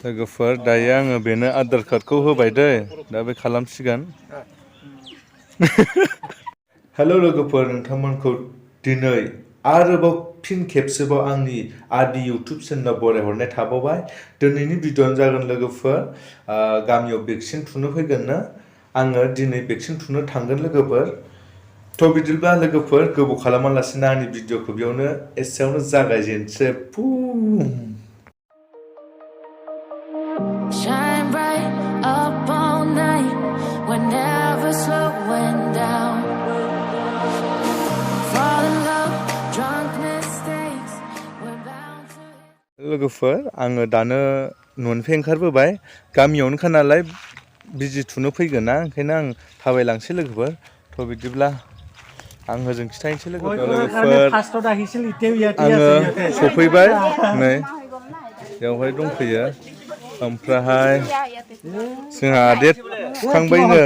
लोगोफोर दायो आङो बेनो आधार कार्डखौ होबाय दै दा बे खालामसिगोन हेल' लोगोफोर नोंथांमोनखौ दिनै आरोबाव फिन खेबसेबाव आंनि आदि इउटुब चेनेलाव बरायहरनाय थाबावबाय दिनैनि भिडिअ'आनो जागोन लोगोफोर गामियाव भेक्सिन थुनो फैगोन ना आङो दिनै भेक्सिन थुनो थांगोन लोगोफोर थ' बिदिब्ला लोगोफोर गोबाव खालामालासिनो आंनि भिडिअ'खौ बेयावनो एसेयावनो जागायजेनसै Shine bright up all night, we're never slowing down. Fall in love, drunk mistakes, we're bound to. लोगोफोर आङो दानो न'निफ्राय ओंखारबोबाय गामियावनोखा नालाय बिजि थुनो फैगोन ना ओंखायनो आं थाबायलांसै लोगोफोर थ' बिदिब्ला आं होजों खिथाहैनोसै लोगोफोर आङो सफैबाय नै बेवहाय दंफैयो ओमफ्राय जोंहा आदाया थुखांबायनो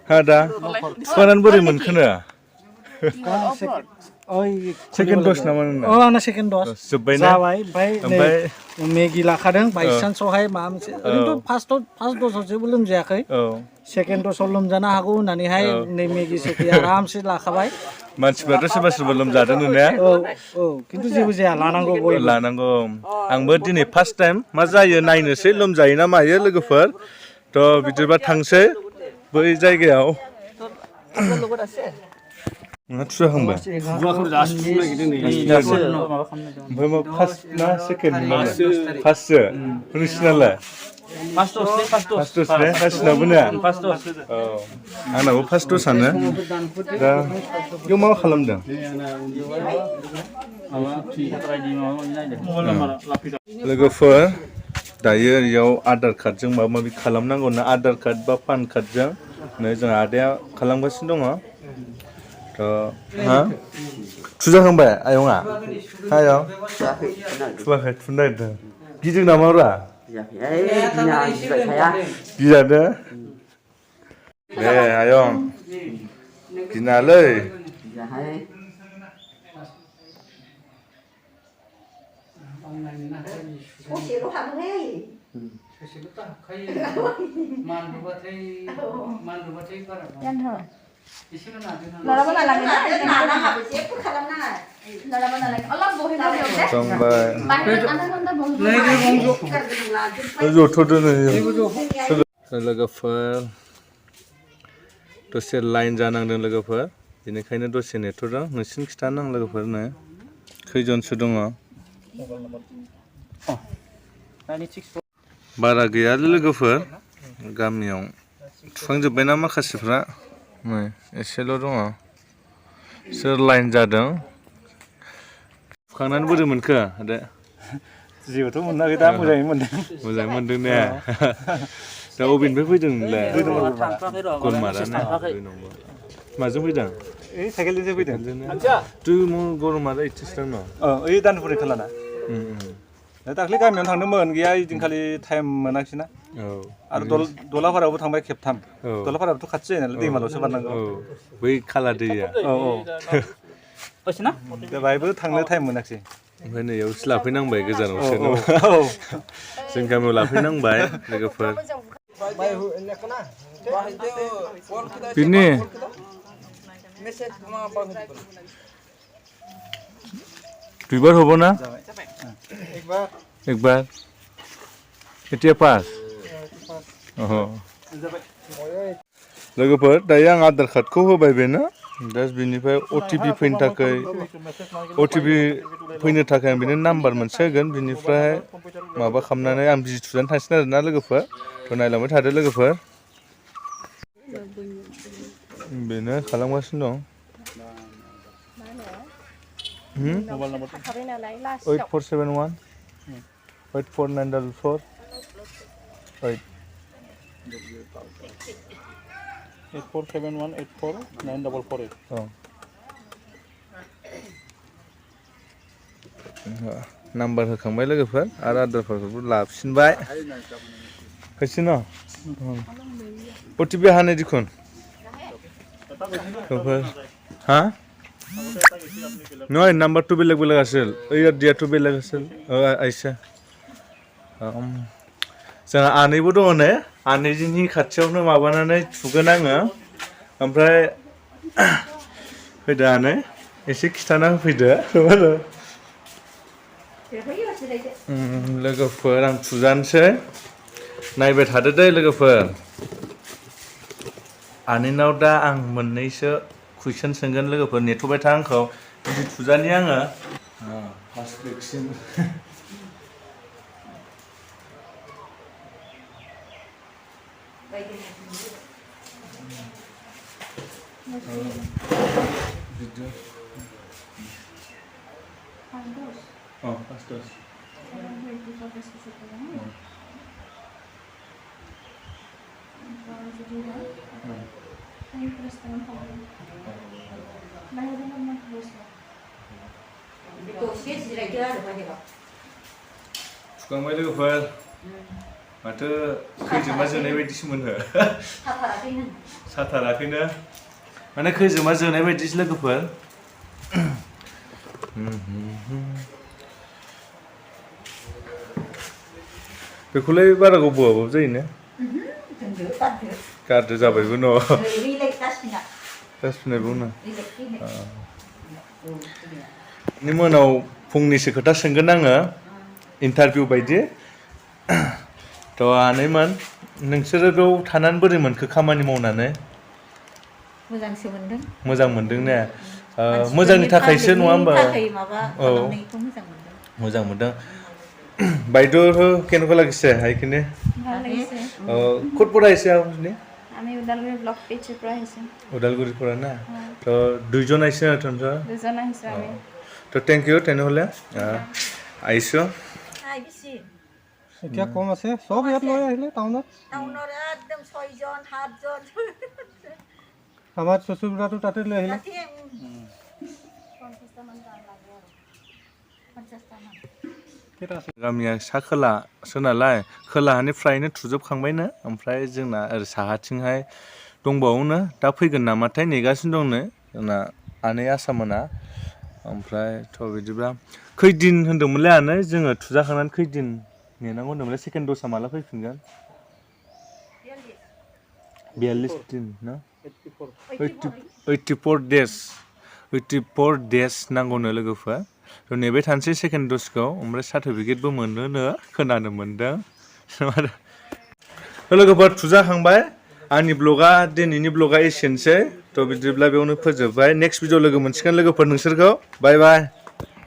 आदा थुखांनानै बोरै मोनखोनो सेकेन्ड दस नामा नोंना आंना सेकेन्ड दस जोब्बायना जाबाय ओमफ्राय मेगि लाखादों बायसान्सआवहाय माबा मोनसे ओरैनोथ' फार्स्ट दसाव जेबो लोमजायाखै सेकेन्ड दसाव लोमजानो हागौ होननानैहाय नै मेगि सेगि आरामसे लाखाबाय मानसिफ्राथ' सोरबा सोरबा लोमजादों नुनाया खिन्थु जेबो जाया लानांगौ बयबो लानांगौ आंबो दिनै फार्स्ट टाइम मा जायो नायनोसै लोमजायो ना मायो लोगोफोर थ' बिदिबा थांसै बै जायगायाव नोंहा थुजाखांबाय ओमफ्राय मा फार्स्ट ना सेकेन्ड फार्स्टसो नोंसिनालाय फार्स्ट दस ने गासिनाबो ने औ आंनाबो फार्स्ट दसआनो दा बेयाव मा खालामदों लोगोफोर दायो इयाव आधार कार्डजों माबा माबि खालामनांगौ ना आधार कार्ड बा पान कार्डजों नै जोंहा आदाया खालामगासिनो दङ थ' थुजाखांबाय आयंआ आयं थुवाखै थुनो नागिरदों गिदों नामाब्रा गिजादो दे आयं गिनाङालै ससेल' हाबोहाय लोगोफोर दसे लाइन जानांदों लोगोफोर बेनिखायनो दसे नेथ'दों नोंसिनि खिथानो आं लोगोफोरनो खैजनसो दङ बारा गैयालै लोगोफोर गामियाव थुखांजोब्बायना माखासेफ्रा नै एसेल' दङ सोर लाइन जादों थुखांनानै बोरै मोनखो आदा जेबोथ' मोनाखै दा मोजाङै मोनदों ने दा अबेनिफ्राय फैदों नोंलाय गलमाराना माजों फैदों साइकेलजोंसो फैदों गरमारा इथिसदां न ओइ दानफुरि खोलाना दाख्लै गामियावनो थांदोंमोन गैया ओइदिनखालि टाइम मोनाखिसैना आरो दलाफारायावबो थांबाय खेबथाम दलाफारायाबोथ' खाथि जायो नालाय दैमाल'सो बारनांगौ बै खाला दैया दा बाहायबो थांनो टाइम मोनाखिसै ओमफ्राय नैयावसो लाफैनांबाय गोजानावसो जों गामियाव लाफैनांबाय लोगोफोर बिनि दुइबार हबो ना एक बार एटिया पास लोगोफोर दायो आं आधार कार्डखौ होबाय बेनो दा बिनिफ्राय अटिपि फैनो थाखाय आं बेनो नाम्बार मोनसे होगोन बिनिफ्राय माबा खालामनानै आं बिजि थुजानो थांसिगोन आरोना लोगोफोर थ' नायलांबाय थादो लोगोफोर बेनो खालामगासिनो दं 8471 84944 8 8471 84944 नाम्बार होखांबाय लोगोफोर आरो आदारफोरखौबो लाफिनबाय फैसिन अटिपि हानो दिखुन हा নহয় নাম্বারটো বেলেগ বেলেগ আছিল এই দিয়াটো বেলেগ আছিল আইছা जोंहा आनैबो दङ ने आनैजोंनि खाथियावनो माबानानै थुगोन आङो ओमफ्राय फैदो आनै एसे खिथाना होफैदो लोगोफोर आं थुजानोसै नायबाय थादो दै लोगोफोर आनैनाव दा आं मोननैसो कुइसन सोंगोन लोगोफोर नेथ'बाय था आंखौ बिदि थुजानि आङो फार्स्ट भेक्सिन फार्स्ट द'ज थुखांबाय लोगोफोर माथो खैजोमा जोनाय बायदिसो मोनो साथाराखैनो माने खैजोमा जोनाय बायदिसो लोगोफोर बेखौलाय बारा गोबावाबो जायोना गारदो जाबायबो न' डास्टबिनाबो न' नि मोनाव फंनैसो खोथा सोंगोन आङो इन्टारभिउ बायदि थ' आनैमोन नोंसोरो बेयाव थानानै बोरै मोनखो खामानि मावनानै मोजांसो मोनदों मोजां मोनदों ने मोजांनि थाखायसो नङा होमबा औ मोजां मोनदों বাইদেউৰ কেনেকুৱা লাগিছে আহিকিনে ভাল লাগিছে ক'ত পৰা আহিছে আপুনি আমি উদালগুৰি ব্লক পেজৰ পৰা আহিছো উদালগুৰিৰ পৰা না তো দুইজন আহিছে তহঁতৰ দুজন আহিছো আমি তো থেংক ইউ তেনেহ'লে আহিছোঁ এতিয়া কম আছে চব ইয়াত লৈ আহিলে টাউনত একদম 6 জন 7 জন আমাৰ চচুৰৰাটো তাতে লৈ আহিলে गामिया सा खोलासो नालाय खोलाहानिफ्रायनो थुजोबखांबायनो ओमफ्राय जोंना ओरै साहाथिंहाय दंबावोनो दा फैगोन नामाथाय नेगासिनो दंनो जोंना आनै आसामोना ओमफ्राय थ' बिदिब्ला खैदिन होन्दोंमोनलाय आनै जोङो थुजाखांनानै खैदिन नेनांगौ होन्दोंमोनलाय सेकेन्ड द'सआ माला फैफिनगोन 42 दिन ना 84 डेज नांगौनो लोगोफोर थ' नेबाय थानोसै सेकेन्ड द'जखौ ओमफ्राय सार्टिफिकेटबो मोनोनो खोनानो मोन्दों लोगोफोर थुजाखांबाय आंनि ब्लगा दिनैनि ब्लगा एसेनोसै थ' बिदिब्ला बेयावनो फोजोबबाय नेक्स्ट भिडिअ लोगो मोनसिगोन लोगोफोर नोंसोरखौ बाय बाय